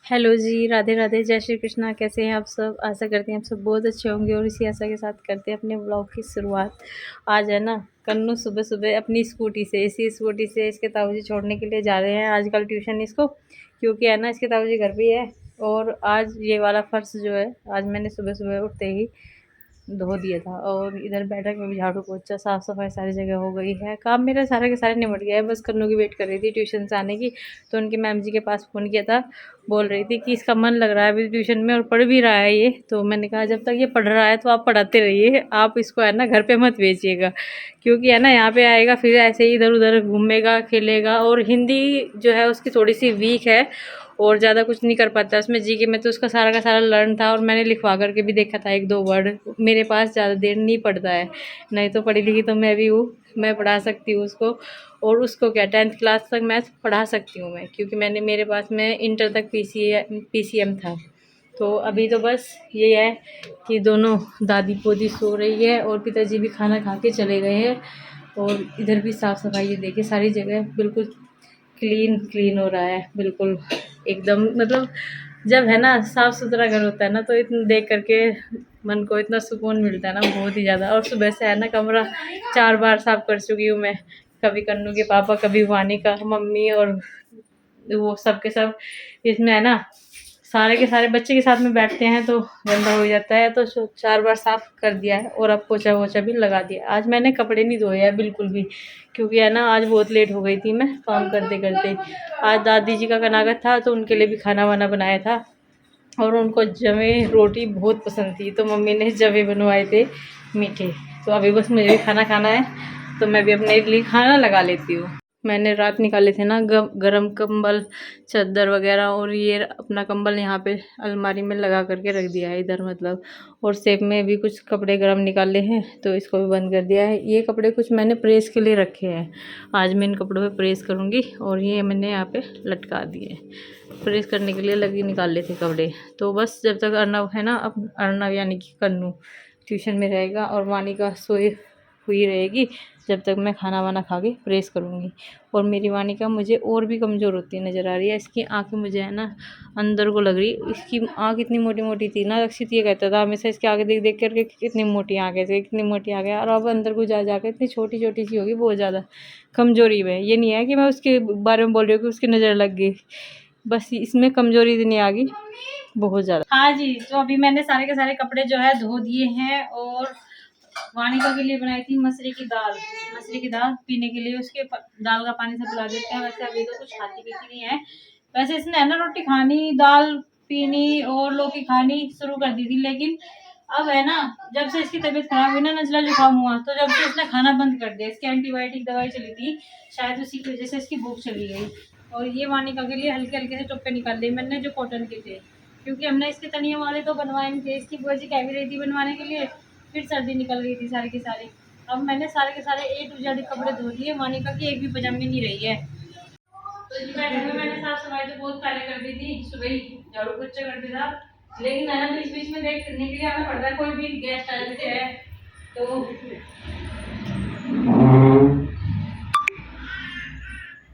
Hello जी, राधे राधे, जय श्री कृष्णा। कैसे हैं आप सब? आशा करते हैं आप सब बहुत अच्छे होंगे और इसी आशा के साथ करते हैं अपने ब्लॉग की शुरुआत। आज है ना, कन्नू सुबह सुबह अपनी स्कूटी से, इसी स्कूटी से इसके ताऊजी छोड़ने के लिए जा रहे हैं आजकल ट्यूशन इसको, क्योंकि है ना इसके ताऊजी घर पे है। और आज ये वाला फर्श जो है, आज मैंने सुबह सुबह उठते ही धो दिया था। और इधर बैठक में भी झाड़ू पोछा साफ़ सफाई सारी जगह हो गई है। काम मेरा सारे के सारे निपट गया है, बस कन्नू की वेट कर रही थी ट्यूशन से आने की। तो उनकी मैम जी के पास फ़ोन किया था, बोल रही थी कि इसका मन लग रहा है अभी ट्यूशन में और पढ़ भी रहा है ये। तो मैंने कहा जब तक ये पढ़ रहा है तो आप पढ़ाते रहिए, आप इसको है ना घर पे मत भेजिएगा, क्योंकि है ना यहाँ पे आएगा फिर ऐसे ही इधर उधर घूमेगा खेलेगा। और हिंदी जो है उसकी थोड़ी सी वीक है और ज़्यादा कुछ नहीं कर पाता उसमें। जीके में तो उसका सारा का सारा लर्न था और मैंने लिखवा करके भी देखा था एक दो वर्ड। मेरे पास ज़्यादा देर नहीं पढ़ता है, नहीं तो पढ़ी लिखी तो मैं भी हूँ, मैं पढ़ा सकती हूँ उसको। और उसको क्या 10th क्लास तक मैथ पढ़ा सकती हूँ मैं, क्योंकि मैंने मेरे पास में इंटर तक पीसीएम था। तो अभी तो बस ये है कि दोनों दादी पोती सो रही है और पिताजी भी खाना खा के चले गए हैं। और इधर भी साफ़ सफाई, ये देखिए सारी जगह बिल्कुल क्लीन क्लीन हो रहा है, बिल्कुल एकदम। मतलब जब है ना साफ़ सुथरा घर होता है ना, तो इतना देख करके मन को इतना सुकून मिलता है ना, बहुत ही ज़्यादा। और सुबह से है ना कमरा 4 बार साफ़ कर चुकी हूँ मैं, कभी कन्नू के पापा, कभी वानी का मम्मी, और वो सब के सब। इसमें है ना सारे के सारे बच्चे के साथ में बैठते हैं तो गंदा हो जाता है, तो 4 बार साफ़ कर दिया है। और अब पोछा वोछा भी लगा दिया। आज मैंने कपड़े नहीं धोए हैं बिल्कुल भी, क्योंकि है ना आज बहुत लेट हो गई थी मैं काम करते करते। आज दादी जी का कनागत था तो उनके लिए भी खाना वाना बनाया था। और उनको जवे रोटी बहुत पसंद थी, तो मम्मी ने जवे बनवाए थे मीठे। तो अभी बस मुझे भी खाना खाना है, तो मैं भी अपने लिए खाना लगा लेती हूँ। मैंने रात निकाले थे ना गरम कंबल, चादर वगैरह, और ये अपना कंबल यहाँ पे अलमारी में लगा करके रख दिया है इधर, मतलब। और सेब में भी कुछ कपड़े गरम निकाले हैं तो इसको भी बंद कर दिया है। ये कपड़े कुछ मैंने प्रेस के लिए रखे हैं, आज मैं इन कपड़ों पे प्रेस करूँगी। और ये मैंने यहाँ पे लटका दिए, प्रेस करने के लिए लगी निकाले थे कपड़े। तो बस जब तक अर्नव है ना, अब अर्नव यानी कि कन्नू ट्यूशन में रहेगा और वानी का सोई हुई रहेगी, जब तक मैं खाना वाना खा के प्रेस करूँगी। और मेरी वानी का मुझे और भी कमज़ोर होती नज़र आ रही है। इसकी आँखें मुझे है ना अंदर को लग रही, इसकी आँख इतनी मोटी मोटी थी ना, रक्षित ये कहता था हमेशा इसके आगे देख देख करके कितनी मोटी आँखें से, कितनी मोटी आँखें, और अब अंदर को जा जाकर इतनी छोटी छोटी सी होगी, बहुत ज़्यादा कमज़ोरी में। ये नहीं है कि मैं उसके बारे में बोल रही हूँ कि उसकी नज़र लग गई, बस इसमें कमज़ोरी इतनी आ गई बहुत ज़्यादा। हाँ जी, तो अभी मैंने सारे के सारे कपड़े जो है धो दिए हैं। और वानिका के लिए बनाई थी मसूरी की दाल, मसूरी की दाल पीने के लिए उसके दाल का पानी से पिला देते हैं। वैसे अभी तो कुछ खाती पीती नहीं है, वैसे इसने है ना रोटी खानी, दाल पीनी और लौकी खानी शुरू कर दी थी। लेकिन अब है ना, जब से इसकी तबीयत खराब हुई ना, नजला जुकाम हुआ, तो जब से इसने खाना बंद कर दिया। इसकी एंटीबायोटिक दवाई चली थी, शायद उसी की वजह से इसकी भूख चली गई। और ये वानिका के लिए हल्के हल्के से टोपे निकाल दिए मैंने, जो कॉटन के थे, क्योंकि हमने इसके तनिए वाले तो बनवाए नहीं थे। इसकी बुआ जी कह भी रही थी बनवाने के लिए, फिर सर्दी निकल गई थी सारी की सारी। अब मैंने सारे के सारे A to Z कपड़े धो दिए, वानिका की एक भी पजामी नहीं रही है। तो इस बैठक में मैंने साफ सफाई तो बहुत पहले कर दी थी, सुबह ही झाड़ू पोछा कर दिया था। लेकिन है ना बीच बीच में देखने के लिए हमें पड़ता है, कोई भी गेस्ट आ जाते हैं तो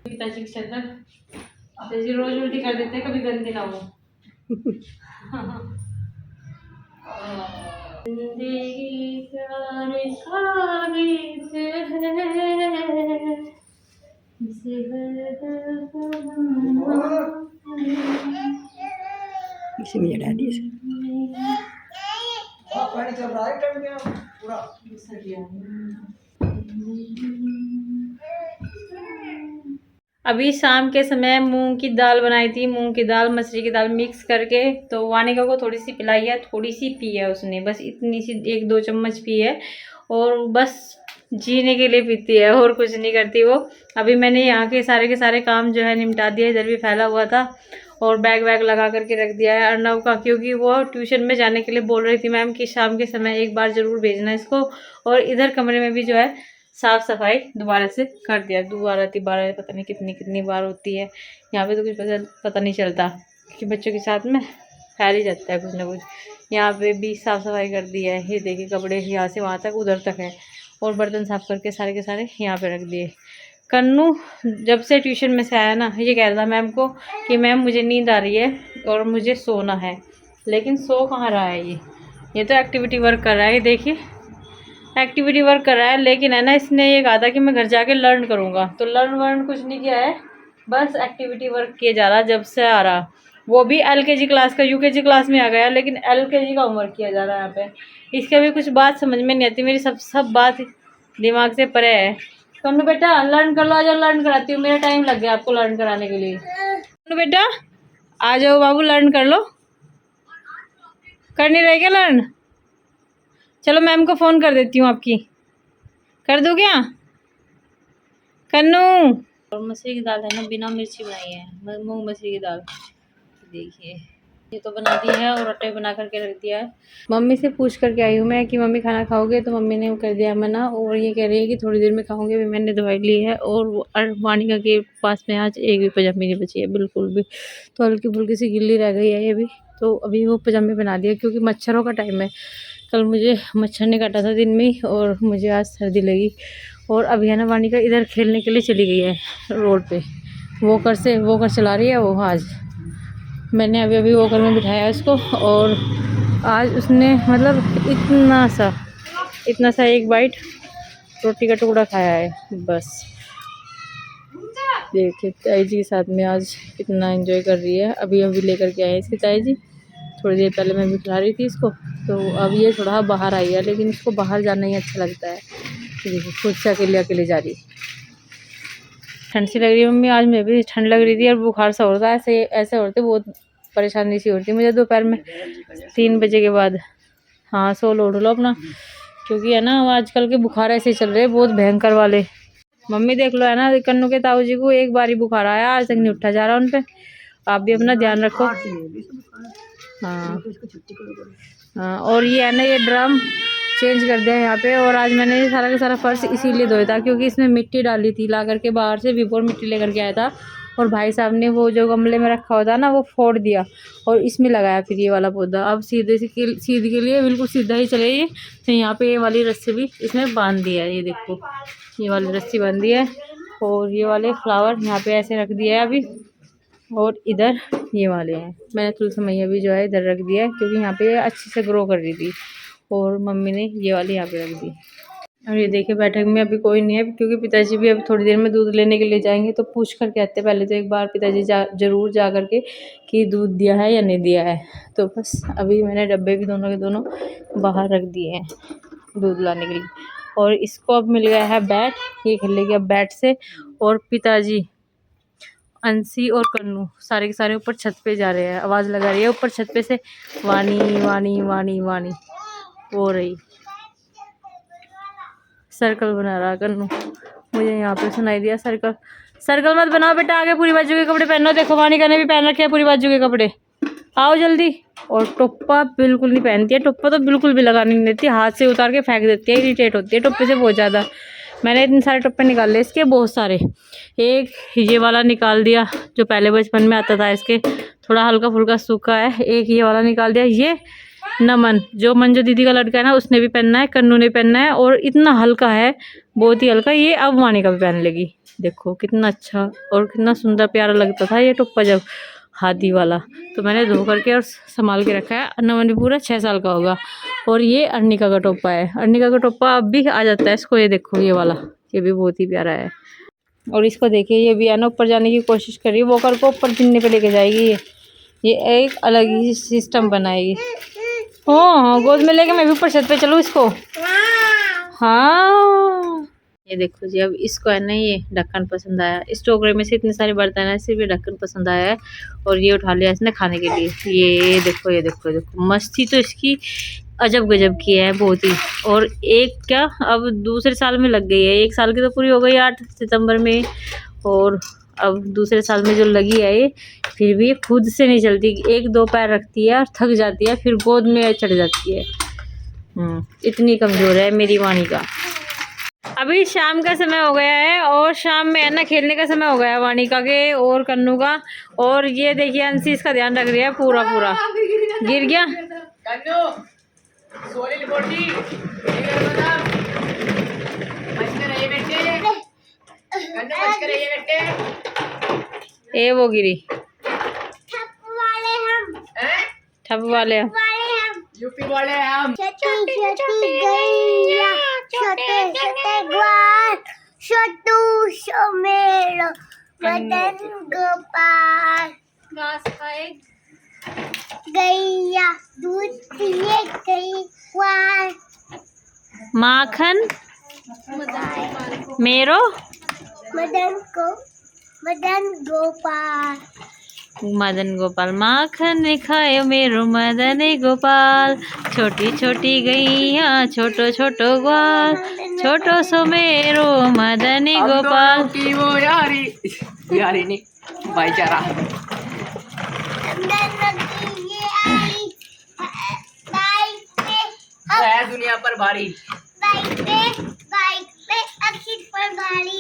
पिताजी की छत तक पिताजी रोज उल्टी कर देते हैं, कभी गंदी ना हो। जिंदगी प्यार का गीत है, इसे में चढ़ा दिए चल रहा है पूरा। अभी शाम के समय मूंग की दाल बनाई थी, मूंग की दाल मसूरी की दाल मिक्स करके। तो वानिका को थोड़ी सी पिलाई है, थोड़ी सी पी है उसने, बस इतनी सी 1-2 चम्मच पी है। और बस जीने के लिए पीती है और कुछ नहीं करती वो। अभी मैंने यहाँ के सारे काम जो है निपटा दिया, इधर भी फैला हुआ था। और बैग वैग लगा करके रख दिया है अर्नव का, क्योंकि वो ट्यूशन में जाने के लिए बोल रही थी मैम कि शाम के समय एक बार ज़रूर भेजना इसको। और इधर कमरे में भी जो है साफ़ सफाई दोबारा से कर दिया, दोबारा तिबारा पता नहीं कितनी कितनी बार होती है। यहाँ पे तो कुछ पता नहीं चलता, क्योंकि बच्चों के साथ में फैल ही जाता है कुछ ना कुछ। यहाँ पे भी साफ़ सफाई कर दी है, ये देखिए कपड़े यहाँ से वहाँ तक उधर तक है। और बर्तन साफ़ करके सारे के सारे यहाँ पे रख दिए। कन्नू जब से ट्यूशन में से आया ना, ये कह रहा था मैम को कि मैम मुझे नींद आ रही है, और मुझे सोना है। लेकिन सो कहाँ रहा है ये तो एक्टिविटी वर्क कर रहा है। ये देखिए एक्टिविटी वर्क कर रहा है, लेकिन है ना इसने ये कहा था कि मैं घर जाके लर्न करूँगा, तो लर्न वर्न कुछ नहीं किया है, बस एक्टिविटी वर्क किए जा रहा जब से आ रहा। वो भी LKG क्लास का, UKG क्लास में आ गया, लेकिन LKG का होमवर्क किया जा रहा है यहाँ पे। इसके भी कुछ बात समझ में नहीं आती, मेरी सब बात दिमाग से परे है। कन्नू बेटा लर्न कर लो, आ जाओ लर्न कराती हूँ, मेरा टाइम लग गया आपको लर्न कराने के लिए। कन्नू बेटा आ जाओ बाबू लर्न कर लो। कर नहीं रहे क्या लर्न? चलो मैम को फ़ोन कर देती हूँ आपकी, कर दो क्या कन्नू? और मसूर की दाल है ना, बिना मिर्ची बनाई है, मूंग मसूर की दाल। देखिए ये तो बना दी है और आटे बना करके रख दिया है। मम्मी से पूछ करके आई हूँ मैं कि मम्मी खाना खाओगे, तो मम्मी ने कर दिया मना, और ये कह रही है कि थोड़ी देर में खाऊंगे। भी मैंने दवाई ली है, और वानिका के पास में आज एक भी पजामी नहीं बची है बिल्कुल भी, तो हल्की फुल्की सी गिल्ली रह गई है ये भी। तो अभी वो पजामे बना दिया, क्योंकि मच्छरों का टाइम है। कल मुझे मच्छर ने काटा था दिन में ही, और मुझे आज सर्दी लगी। और अभी है ना वानिका इधर खेलने के लिए चली गई है रोड पे, वॉकर चला रही है वो। आज मैंने अभी वॉकर में बिठाया इसको, और आज उसने मतलब इतना सा एक बाइट रोटी का टुकड़ा खाया है बस। देखिए ताई जी के साथ में आज कितना एंजॉय कर रही है। अभी लेकर के आए इसकी ताई जी, थोड़ी देर पहले मैं भी खिला रही थी इसको। तो अब ये थोड़ा बाहर आई है, लेकिन इसको बाहर जाना ही अच्छा लगता है। देखिए खुद से अकेले जा रही। ठंड सी लग रही है मम्मी, आज मैं भी ठंड लग रही थी और बुखार सा हो रहा था। ऐसे होते बहुत परेशानी सी होती है मुझे दोपहर में 3 बजे के बाद। हाँ सो लो उठ लो अपना, क्योंकि है ना आजकल के बुखार ऐसे ही चल रहे हैं बहुत भयंकर वाले। मम्मी देख लो है ना कन्नू के ताऊ जी को एक बार ही बुखार आया, आज तक नहीं उठा जा रहा उन पे। आप भी अपना ध्यान रखो। हाँ हाँ, और ये है ना ये ड्रम चेंज कर दिया यहाँ पे। और आज मैंने ये सारा का सारा फर्श इसीलिए धोया था, क्योंकि इसमें मिट्टी डाली थी ला करके बाहर से, विभोर मिट्टी लेकर के आया था। और भाई साहब ने वो जो गमले में रखा हुआ था ना वो फोड़ दिया, और इसमें लगाया फिर ये वाला पौधा। अब सीधे के लिए बिल्कुल सीधा ही चले ये। तो यहाँ पे ये वाली रस्सी भी इसमें बांध दिया है, ये देखो ये वाली रस्सी बांध दी है। और ये वाले फ्लावर यहाँ पे ऐसे रख दिया है अभी। और इधर ये वाले हैं, मैंने तुलसी मैया भी जो है इधर रख दिया है, क्योंकि यहाँ पे अच्छे से ग्रो कर रही थी। और मम्मी ने ये वाली यहाँ पे रख दी। और ये देखिए बैठक में अभी कोई नहीं है, क्योंकि पिताजी भी अभी थोड़ी देर में दूध लेने के लिए जाएंगे, तो पूछ करके आते पहले तो एक बार पिताजी जरूर जा करके कि दूध दिया है या नहीं दिया है। तो बस अभी मैंने डब्बे भी दोनों के दोनों बाहर रख दिए हैं दूध लाने के लिए। और इसको अब मिल गया है बैट, ये खेलेगी अब बैट से। और पिताजी अंशी और कन्नू सारे के सारे ऊपर छत पे जा रहे हैं, आवाज़ लगा रही है ऊपर छत पे से, वानी वानी वानी वानी हो रही। सर्कल बना रहा कन्नू, मुझे यहाँ पे सुनाई दिया सर्कल। सर्कल मत बनाओ बेटा, आगे पूरी बाजू के कपड़े पहनो। देखो वानिका ने भी पहन रखे हैं पूरी बाजू के कपड़े, आओ जल्दी। और टोप्पा बिल्कुल नहीं पहनती है, टोप्पा तो बिल्कुल भी लगाने नहीं देती, हाथ से उतार के फेंक देती है, इरिटेट होती है टोप्पे से बहुत ज़्यादा। मैंने इतने सारे टोप्पे निकाल लिए इसके, बहुत सारे। एक ये वाला निकाल दिया जो पहले बचपन में आता था इसके, थोड़ा हल्का फुल्का सूखा है। एक ये वाला निकाल दिया। ये नमन जो मंजू दीदी का लड़का है ना उसने भी पहनना है, कन्नू ने पहनना है। और इतना हल्का है, बहुत ही हल्का, ये अब वानिका भी पहन लेगी। देखो कितना अच्छा और कितना सुंदर प्यारा लगता था ये टोप्पा जब हाथी वाला। तो मैंने धो करके और संभाल के रखा है। नमन भी पूरा 6 साल का होगा। और ये अर्निका का टोप्पा है, अर्निका का टोप्पा अब भी आ जाता है इसको। ये देखो ये वाला, ये भी बहुत ही प्यारा है। और इसको देखिए ये भी है ना ऊपर जाने की कोशिश कर रही है, वॉकर को ऊपर जिन्ने पे लेके जाएगी ये एक अलग ही सिस्टम बनाएगी। हाँ गोद में लेके मैं भी ऊपर छत पे चलूँ इसको। हाँ ये देखो जी, अब इसको है ना ये ढक्कन पसंद आया। इस टोकरे में से इतने सारे बर्तन है, सिर्फ ये ढक्कन पसंद आया है, और ये उठा लिया इसने खाने के लिए। ये देखो ये देखो ये देखो, मस्ती तो इसकी अजब गजब की है बहुत ही। और एक क्या अब दूसरे साल में लग गई है, 1 साल की तो पूरी हो गई 8 सितंबर में, और अब दूसरे साल में जो लगी है ये, फिर भी खुद से नहीं चलती। 1-2 पैर रखती है और थक जाती है, फिर गोद में चढ़ जाती है। इतनी कमज़ोर है मेरी वानिका। अभी शाम का समय हो गया है, और शाम में है ना खेलने का समय हो गया है वानिका के और कन्नू का। और ये देखिए अंशी इसका ध्यान रख रही है पूरा पूरा। गिर गया ए वो गिरी। ठब वाले हम। यूपी वाले हम। छोटी छोटी गैया, छोटे छोटे ग्वाल, छोटू सोमेरो, मदन गोपाल। घास खाए गैया दूध पिए गई ग्वाल। माखन मेरो मदन गोपाल। मदन गोपाल। माखन खायो मेरो मदन गोपाल। छोटी छोटी गैया छोटो छोटो ग्वाल, छोटो सो मेरो मदन गोपाल। हम दोनों की वो यारी, यारी नहीं भाईचारा। है दुनिया पर भारी। बाइक पे अखिल पर गाड़ी,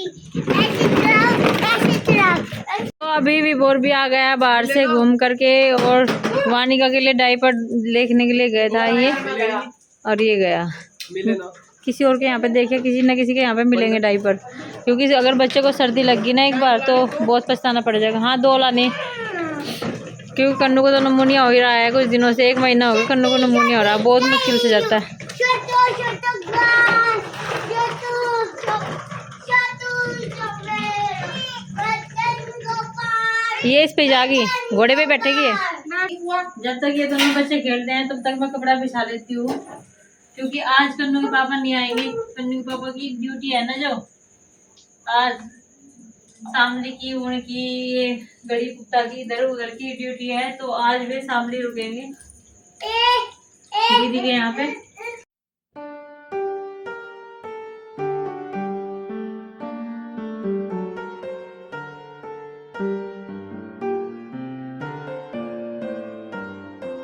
ऐसे चलाओ। तो अभी विभोर भी आ गया बाहर से घूम करके, और वानिका के लिए डायपर देखने के लिए गया था ये, और ये गया किसी और के यहाँ पे देखे, किसी न किसी के यहाँ पे मिलेंगे डायपर, क्योंकि अगर बच्चे को सर्दी लगी ना एक बार तो बहुत पछताना पड़ जाएगा। हाँ, 2 लाने, क्योंकि कन्नू को तो नमूनिया हो ही रहा है कुछ दिनों से, 1 महीना हो गया कन्नू को नमूनिया हो रहा है, बहुत मुश्किल से जाता है। ये इस पे जागी, घोड़े पे बैठेगी। जब तक ये दोनों बच्चे खेलते हैं तब तक मैं कपड़ा बिछा लेती हूँ, क्योंकि आज कन्नू के पापा नहीं आएंगे। कन्नू के पापा की ड्यूटी है ना, जो आज शामली की, उनकी ये गड़ी कुत्ता की इधर उधर की ड्यूटी है, तो आज वे शामली रुकेंगे दीदी के यहाँ पे।